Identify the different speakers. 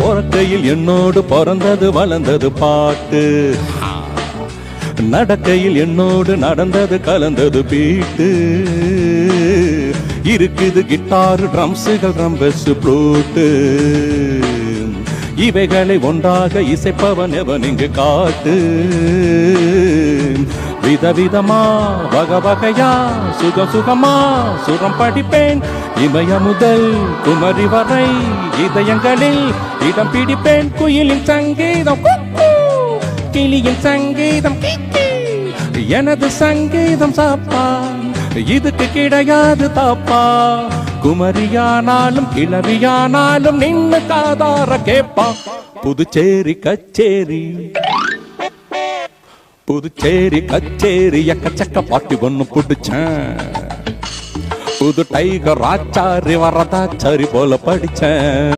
Speaker 1: பொறக்கையில் என்னோடு பிறந்தது வளர்ந்தது பாட்டு, நடக்கையில் என்னோடு நடந்தது கலந்தது பீட்டு. இருக்குது கிட்டாரு ட்ரம்ஸுகள் ரம்பஸ் ப்ளூட்டு, இவைகளை ஒன்றாக இசைப்பவன் எவன் இங்கு காட்டு. விதவிதமா வகை வகையா சுகம் சுகமா சுரம் படிப்பேன், இமய முதல் குமரி வரை இதயங்களில் இடம் பிடிப்பேன். குயிலின் சங்கீதம் கிளியின் சங்கீதம் எனது சங்கீதம் சாப்பா, இதுக்கு கிடையாது தாப்பா. குமரியானாலும் கிளவியானாலும் நின்னு காதார கேப்பா. புதுச்சேரி கச்சேரி புதுச்சேரி கச்சேரி எக்கச்சக்க பாட்டி ஒண்ணு புடிச்சேன். புது டைகர் ஆச்சாரி வரதாச்சாரி போல படிச்சேன்.